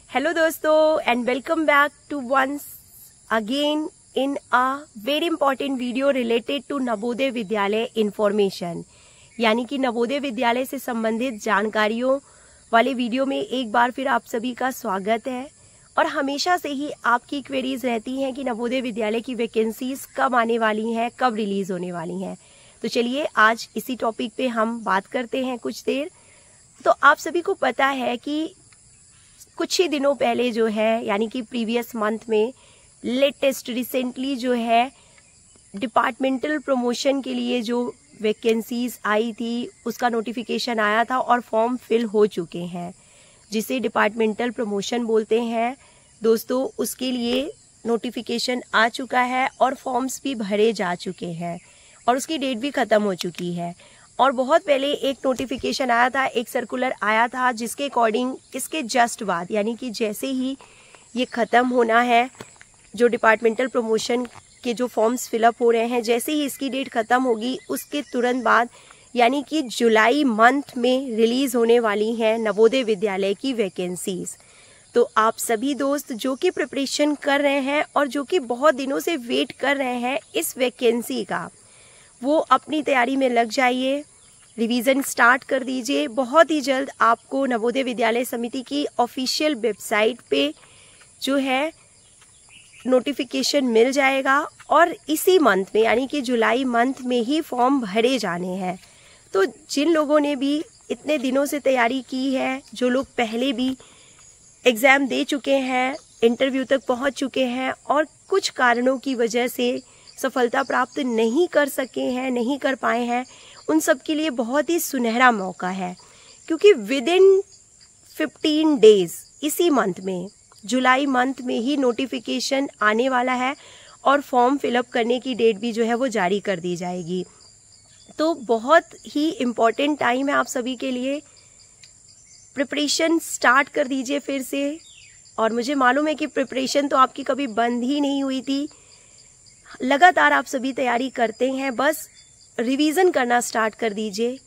Hello दोस्तों and welcome back to once again in a very important video related to Navodaya Vidyalaya information। यानी कि नवोदय विद्यालय से संबंधित जानकारियों वाले वीडियो में एक बार फिर आप सभी का स्वागत है। और हमेशा से ही आपकी क्वेरीज रहती हैं कि नवोदय विद्यालय की वैकेंसीज कब आने वाली हैं, कब रिलीज होने वाली हैं। तो चलिए आज इसी टॉपिक पे हम बात करते हैं कुछ देर। तो आप सभी को पता है कि कुछ ही दिनों पहले जो है यानी कि प्रीवियस मंथ में लेटेस्ट रिसेंटली जो है डिपार्टमेंटल प्रमोशन के लिए जो वैकेंसीज आई थी उसका नोटिफिकेशन आया था और फॉर्म फिल हो चुके हैं, जिसे डिपार्टमेंटल प्रमोशन बोलते हैं दोस्तों। उसके लिए नोटिफिकेशन आ चुका है और फॉर्म्स भी भरे जा चुके हैं और उसकी डेट भी ख़त्म हो चुकी है। और बहुत पहले एक नोटिफिकेशन आया था, एक सर्कुलर आया था जिसके अकॉर्डिंग इसके जस्ट बाद यानी कि जैसे ही ये ख़त्म होना है, जो डिपार्टमेंटल प्रमोशन के जो फॉर्म्स फिलअप हो रहे हैं, जैसे ही इसकी डेट ख़त्म होगी उसके तुरंत बाद यानी कि जुलाई मंथ में रिलीज़ होने वाली हैं नवोदय विद्यालय की वैकेंसीज़। तो आप सभी दोस्त जो कि प्रिपरेशन कर रहे हैं और जो कि बहुत दिनों से वेट कर रहे हैं इस वैकेंसी का, वो अपनी तैयारी में लग जाइए, रिवीजन स्टार्ट कर दीजिए। बहुत ही जल्द आपको नवोदय विद्यालय समिति की ऑफिशियल वेबसाइट पे जो है नोटिफिकेशन मिल जाएगा और इसी मंथ में यानी कि जुलाई मंथ में ही फॉर्म भरे जाने हैं। तो जिन लोगों ने भी इतने दिनों से तैयारी की है, जो लोग पहले भी एग्ज़ाम दे चुके हैं, इंटरव्यू तक पहुंच चुके हैं और कुछ कारणों की वजह से सफलता प्राप्त नहीं कर सके हैं, नहीं कर पाए हैं, उन सब के लिए बहुत ही सुनहरा मौका है। क्योंकि विद इन 15 डेज इसी मंथ में जुलाई मंथ में ही नोटिफिकेशन आने वाला है और फॉर्म फिलअप करने की डेट भी जो है वो जारी कर दी जाएगी। तो बहुत ही इम्पॉर्टेंट टाइम है आप सभी के लिए। प्रिपरेशन स्टार्ट कर दीजिए फिर से। और मुझे मालूम है कि प्रिपरेशन तो आपकी कभी बंद ही नहीं हुई थी, लगातार आप सभी तैयारी करते हैं, बस रिवीजन करना स्टार्ट कर दीजिए,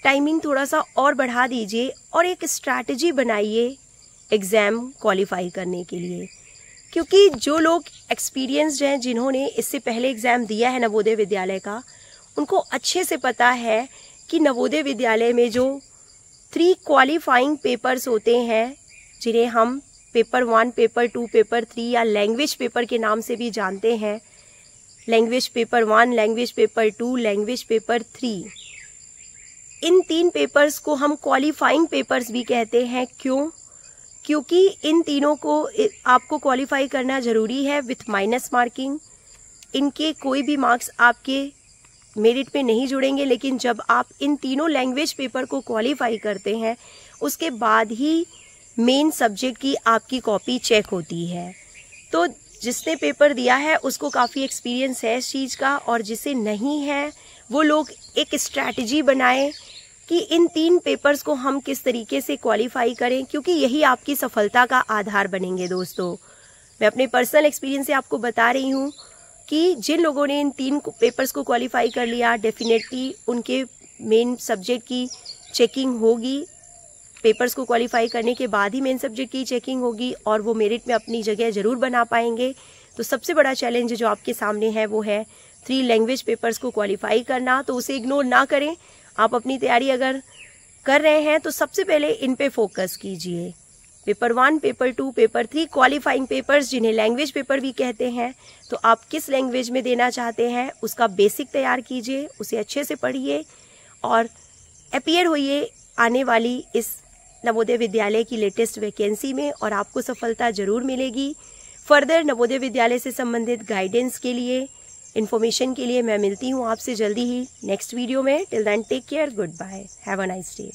टाइमिंग थोड़ा सा और बढ़ा दीजिए और एक स्ट्रैटेजी बनाइए एग्ज़ाम क्वालिफाई करने के लिए। क्योंकि जो लोग एक्सपीरियंस्ड हैं, जिन्होंने इससे पहले एग्ज़ाम दिया है नवोदय विद्यालय का, उनको अच्छे से पता है कि नवोदय विद्यालय में जो 3 क्वालिफाइंग पेपर्स होते हैं, जिन्हें हम पेपर 1, पेपर 2, पेपर 3 या लैंग्वेज पेपर के नाम से भी जानते हैं, language paper 1, language paper 2, language paper 3, इन 3 पेपर्स को हम क्वालिफाइंग पेपर्स भी कहते हैं। क्यों? क्योंकि इन तीनों को आपको क्वालिफाई करना ज़रूरी है विथ माइनस मार्किंग। इनके कोई भी मार्क्स आपके मेरिट में नहीं जुड़ेंगे, लेकिन जब आप इन तीनों लैंग्वेज पेपर को क्वालिफाई करते हैं उसके बाद ही मेन सब्जेक्ट की आपकी कॉपी चेक होती है। तो जिसने पेपर दिया है उसको काफ़ी एक्सपीरियंस है इस चीज़ का, और जिसे नहीं है वो लोग एक स्ट्रैटेजी बनाएं कि इन 3 पेपर्स को हम किस तरीके से क्वालिफाई करें, क्योंकि यही आपकी सफलता का आधार बनेंगे दोस्तों। मैं अपने पर्सनल एक्सपीरियंस से आपको बता रही हूँ कि जिन लोगों ने इन 3 पेपर्स को क्वालिफाई कर लिया, डेफिनेटली उनके मेन सब्जेक्ट की चेकिंग होगी। पेपर्स को क्वालिफाई करने के बाद ही मेन सब्जेक्ट की चेकिंग होगी और वो मेरिट में अपनी जगह ज़रूर बना पाएंगे। तो सबसे बड़ा चैलेंज जो आपके सामने है वो है 3 लैंग्वेज पेपर्स को क्वालिफाई करना। तो उसे इग्नोर ना करें। आप अपनी तैयारी अगर कर रहे हैं तो सबसे पहले इन पे फोकस कीजिए। Paper 1, paper 2, paper 3 qualifying papers, जिन्हें लैंग्वेज पेपर भी कहते हैं। तो आप किस लैंग्वेज में देना चाहते हैं उसका बेसिक तैयार कीजिए, उसे अच्छे से पढ़िए और अपीयर होइए आने वाली इस नवोदय विद्यालय की लेटेस्ट वैकेंसी में और आपको सफलता ज़रूर मिलेगी। फर्दर नवोदय विद्यालय से संबंधित गाइडेंस के लिए, इन्फॉर्मेशन के लिए मैं मिलती हूँ आपसे जल्दी ही नेक्स्ट वीडियो में। Till then take care, good bye, have a nice day.